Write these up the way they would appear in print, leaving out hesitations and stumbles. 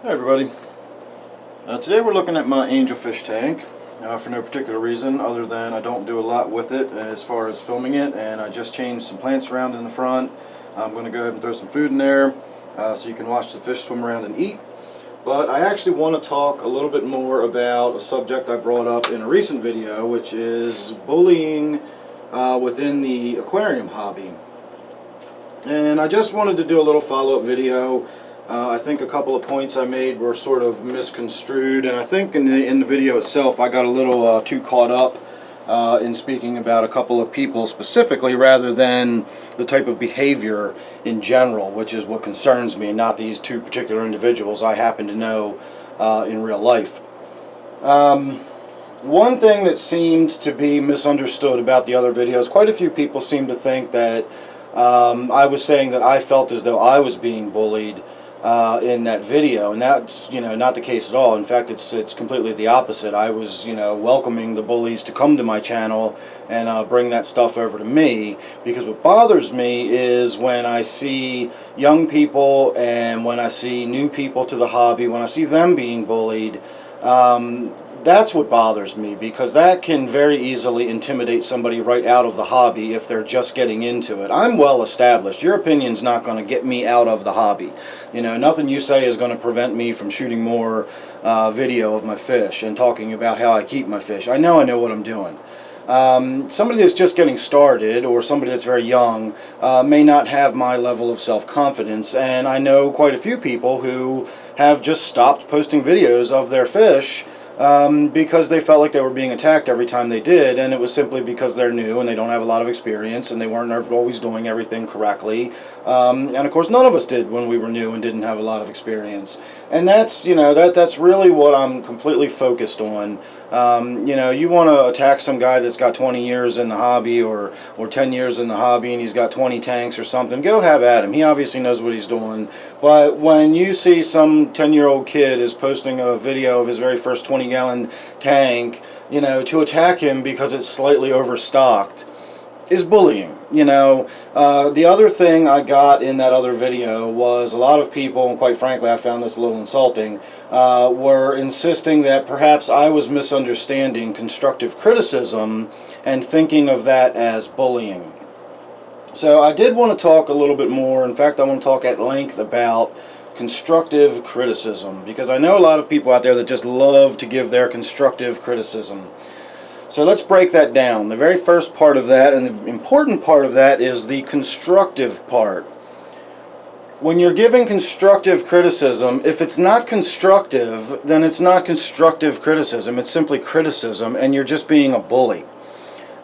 Hey everybody. Today we're looking at my angelfish tank for no particular reason other than I don't do a lot with it as far as filming it, and I just changed some plants around in the front. I'm going to go ahead and throw some food in there so you can watch the fish swim around and eat. But I actually want to talk a little bit more about a subject I brought up in a recent video, which is bullying within the aquarium hobby. And I just wanted to do a little follow-up video. I think a couple of points I made were sort of misconstrued, and I think in the video itself I got a little too caught up in speaking about a couple of people specifically rather than the type of behavior in general, which is what concerns me, not these two particular individuals I happen to know in real life. One thing that seemed to be misunderstood about the other videos, quite a few people seem to think that I was saying that I felt as though I was being bullied in that video, and that's not the case at all. In fact, it's completely the opposite. I was welcoming the bullies to come to my channel and bring that stuff over to me, because what bothers me is when I see young people and when I see new people to the hobby, when I see them being bullied. That's what bothers me, because that can very easily intimidate somebody right out of the hobby if they're just getting into it. I'm well established. Your opinion's not going to get me out of the hobby. Nothing you say is going to prevent me from shooting more video of my fish and talking about how I keep my fish. I know what I'm doing. Somebody that's just getting started, or somebody that's very young, may not have my level of self-confidence, and I know quite a few people who have just stopped posting videos of their fish because they felt like they were being attacked every time they did, and it was simply because they're new and they don't have a lot of experience and they weren't always doing everything correctly. And of course none of us did when we were new and didn't have a lot of experience. And that's that's really what I'm completely focused on. You want to attack some guy that's got 20 years in the hobby or 10 years in the hobby and he's got 20 tanks or something, go have at him. He obviously knows what he's doing. But when you see some 10-year-old kid is posting a video of his very first 20-gallon tank, to attack him because it's slightly overstocked is bullying. The other thing I got in that other video was a lot of people, and quite frankly I found this a little insulting, were insisting that perhaps I was misunderstanding constructive criticism and thinking of that as bullying. So I did want to talk a little bit more. In fact, I want to talk at length about constructive criticism, because I know a lot of people out there that just love to give their constructive criticism. So let's break that down. The very first part of that, and the important part of that, is the constructive part. When you're giving constructive criticism, if it's not constructive, then it's not constructive criticism. It's simply criticism, and you're just being a bully.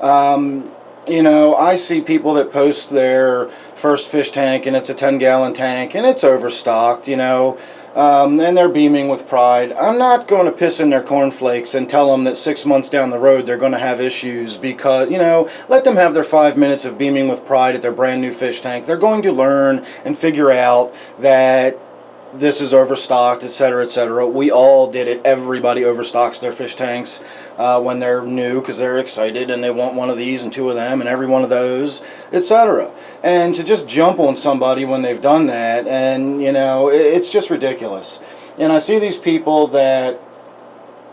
I see people that post their first fish tank, and it's a 10-gallon tank, and it's overstocked, and they're beaming with pride. I'm not going to piss in their cornflakes and tell them that 6 months down the road they're going to have issues, because, let them have their 5 minutes of beaming with pride at their brand new fish tank. They're going to learn and figure out that this is overstocked, etc., etc. We all did it. Everybody overstocks their fish tanks when they're new because they're excited and they want one of these and two of them and every one of those, etc. And to just jump on somebody when they've done that, and it's just ridiculous. And I see these people that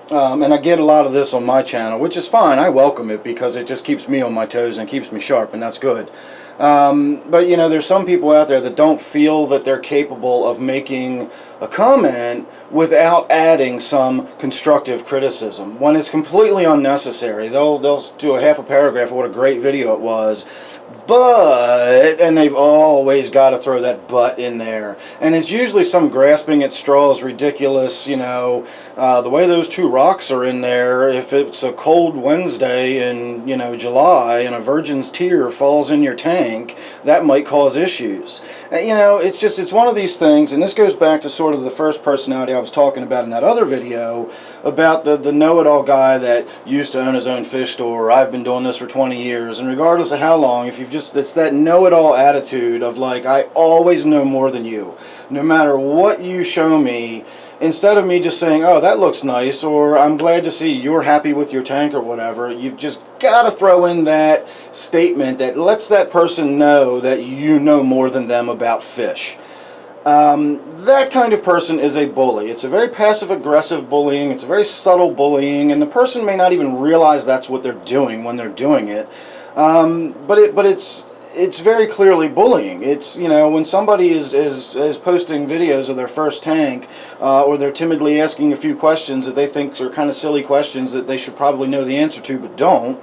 and I get a lot of this on my channel, which is fine. I welcome it because it just keeps me on my toes and keeps me sharp, and that's good. But there's some people out there that don't feel that they're capable of making a comment without adding some constructive criticism when it's completely unnecessary. They'll do a half a paragraph of what a great video it was, but, and they've always got to throw that but in there, and it's usually some grasping at straws, ridiculous, the way those two rocks are in there. If it's a cold Wednesday in July and a virgin's tear falls in your tank, that might cause issues. It's one of these things, and this goes back to sort of the first personality I was talking about in that other video about the know-it-all guy that used to own his own fish store. I've been doing this for 20 years, and regardless of how long, if you've it's that know-it-all attitude of like, I always know more than you. No matter what you show me, instead of me just saying, oh, that looks nice, or I'm glad to see you're happy with your tank or whatever, you've just got to throw in that statement that lets that person know that you know more than them about fish. That kind of person is a bully. It's a very passive-aggressive bullying. It's a very subtle bullying, and the person may not even realize that's what they're doing when they're doing it. But it's very clearly bullying. It's, you know, when somebody is posting videos of their first tank, or they're timidly asking a few questions that they think are kind of silly questions that they should probably know the answer to but don't.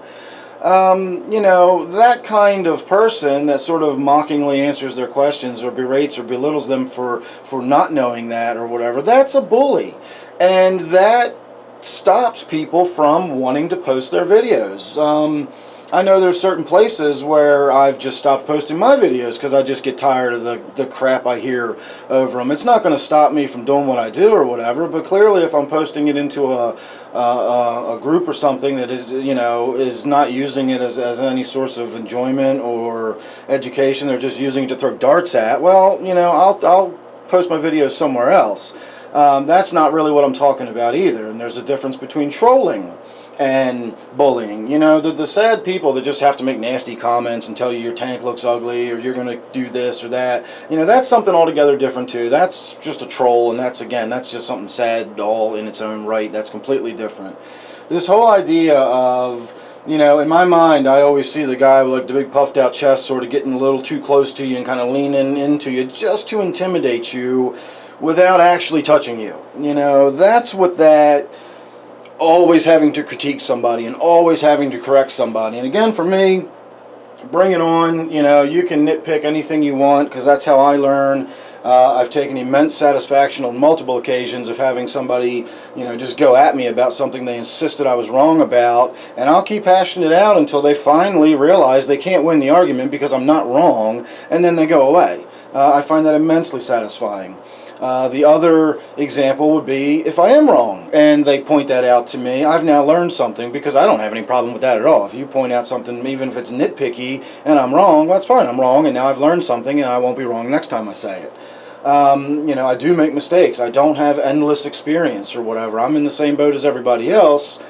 You know, that kind of person that sort of mockingly answers their questions or berates or belittles them for not knowing that or whatever, that's a bully. And that stops people from wanting to post their videos. I know there's certain places where I've just stopped posting my videos because I just get tired of the crap I hear over them. It's not going to stop me from doing what I do or whatever, but clearly if I'm posting it into a group or something that is, you know, is not using it as any source of enjoyment or education, they're just using it to throw darts at, well, you know, I'll post my videos somewhere else. That's not really what I'm talking about either, and there's a difference between trolling and bullying. You know, the sad people that just have to make nasty comments and tell you your tank looks ugly or you're going to do this or that, you know, that's something altogether different too. That's just a troll, and that's just something sad all in its own right. That's completely different. This whole idea of, you know, in my mind, I always see the guy with like the big puffed out chest sort of getting a little too close to you and kind of leaning into you just to intimidate you without actually touching you. You know, that's what that always having to critique somebody and always having to correct somebody. And again, for me, bring it on. You know, you can nitpick anything you want because that's how I learn. I've taken immense satisfaction on multiple occasions of having somebody, you know, just go at me about something they insisted I was wrong about, and I'll keep hashing it out until they finally realize they can't win the argument because I'm not wrong, and then they go away. I find that immensely satisfying. The other example would be if I am wrong and they point that out to me, I've now learned something because I don't have any problem with that at all. If you point out something, even if it's nitpicky, and I'm wrong, that's fine. I'm wrong, and now I've learned something, and I won't be wrong next time I say it. You know, I do make mistakes. I don't have endless experience or whatever. I'm in the same boat as everybody else.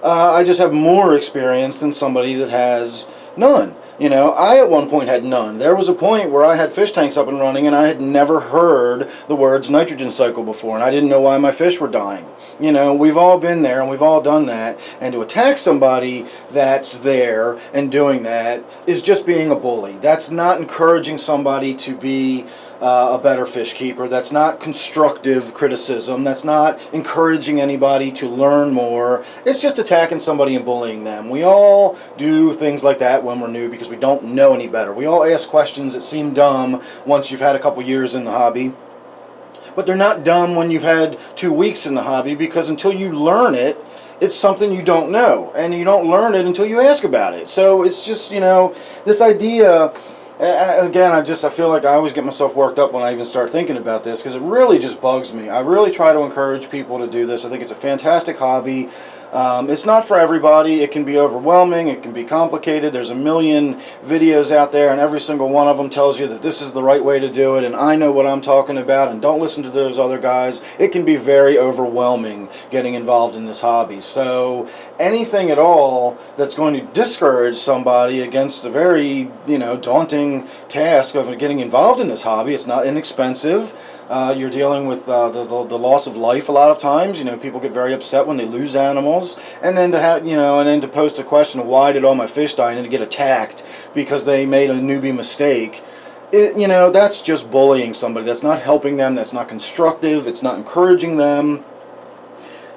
I just have more experience than somebody that has none. You know, I at one point had none. There was a point where I had fish tanks up and running and I had never heard the words nitrogen cycle before, and I didn't know why my fish were dying. You know, we've all been there and we've all done that, and to attack somebody that's there and doing that is just being a bully. That's not encouraging somebody to be a better fish keeper. That's not constructive criticism. That's not encouraging anybody to learn more. It's just attacking somebody and bullying them. We all do things like that when we're new because we don't know any better. We all ask questions that seem dumb once you've had a couple years in the hobby, but they're not dumb when you've had 2 weeks in the hobby, because until you learn it, it's something you don't know, and you don't learn it until you ask about it. So it's just, you know, this idea. Again, I feel like I always get myself worked up when I even start thinking about this because it really just bugs me. I really try to encourage people to do this. I think it's a fantastic hobby. It's not for everybody. It can be overwhelming. It can be complicated. There's a million videos out there, and every single one of them tells you that this is the right way to do it, and I know what I'm talking about, and don't listen to those other guys. It can be very overwhelming getting involved in this hobby. So anything at all that's going to discourage somebody against a very, you know, daunting task of getting involved in this hobby, it's not inexpensive. You're dealing with the loss of life a lot of times. You know, people get very upset when they lose animals, and then to have, you know, and then to post a question of why did all my fish die, and then to get attacked because they made a newbie mistake. You know, that's just bullying somebody. That's not helping them. That's not constructive. It's not encouraging them.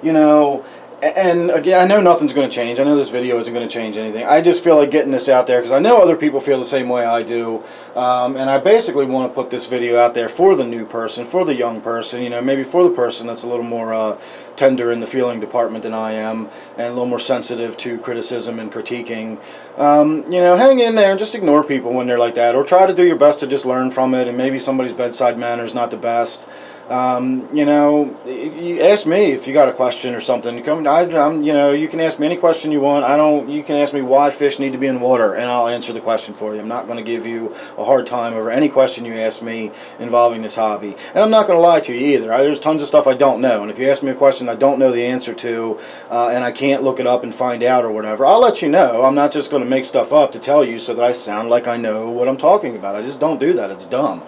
You know. And again, I know nothing's going to change. I know this video isn't going to change anything. I just feel like getting this out there because I know other people feel the same way I do. And I basically want to put this video out there for the new person, for the young person, you know, maybe for the person that's a little more tender in the feeling department than I am, and a little more sensitive to criticism and critiquing. You know, hang in there and just ignore people when they're like that, or try to do your best to just learn from it, and maybe somebody's bedside manner is not the best. You know, you ask me if you got a question or something. You know, you can ask me any question you want. You can ask me why fish need to be in water, and I'll answer the question for you. I'm not going to give you a hard time over any question you ask me involving this hobby. And I'm not going to lie to you either. There's tons of stuff I don't know, and if you ask me a question I don't know the answer to, and I can't look it up and find out or whatever, I'll let you know. I'm not just going to make stuff up to tell you so that I sound like I know what I'm talking about. I just don't do that. It's dumb.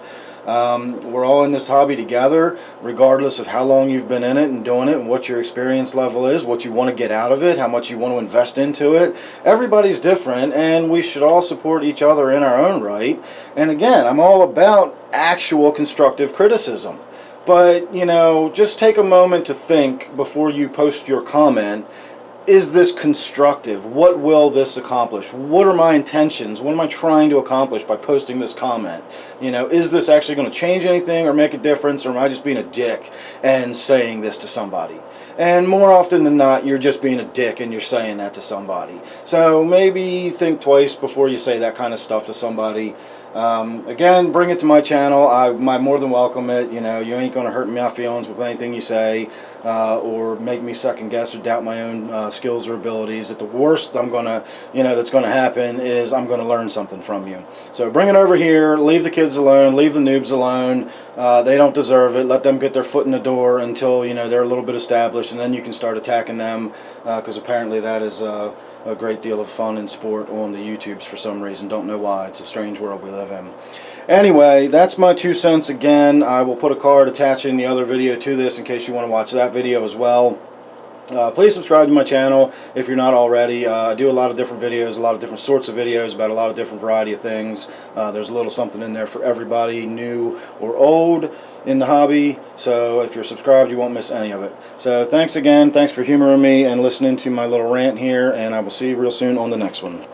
We're all in this hobby together, regardless of how long you've been in it and doing it, and what your experience level is, what you want to get out of it, how much you want to invest into it. Everybody's different, and we should all support each other in our own right. And again, I'm all about actual constructive criticism. But, you know, just take a moment to think before you post your comment. Is this constructive? What will this accomplish? What are my intentions? What am I trying to accomplish by posting this comment? You know, is this actually going to change anything or make a difference, or am I just being a dick and saying this to somebody? And more often than not, you're just being a dick and you're saying that to somebody. So maybe think twice before you say that kind of stuff to somebody. Again, bring it to my channel. I more than welcome it. You know, you ain't going to hurt my feelings with anything you say, or make me second guess or doubt my own skills or abilities. At the worst, I'm gonna, you know, that's going to happen is I'm going to learn something from you. So bring it over here. Leave the kids alone. Leave the noobs alone. They don't deserve it. Let them get their foot in the door until, you know, they're a little bit established, and then you can start attacking them, because apparently that is a great deal of fun and sport on the YouTubes for some reason. Don't know why. It's a strange world we live in. Anyway, that's my 2 cents again. I will put a card attaching the other video to this in case you want to watch that video as well. Please subscribe to my channel if you're not already. I do a lot of different videos, a lot of different sorts of videos about a lot of different variety of things. There's a little something in there for everybody, new or old, in the hobby. So if you're subscribed, you won't miss any of it. So thanks again. Thanks for humoring me and listening to my little rant here, and I will see you real soon on the next one.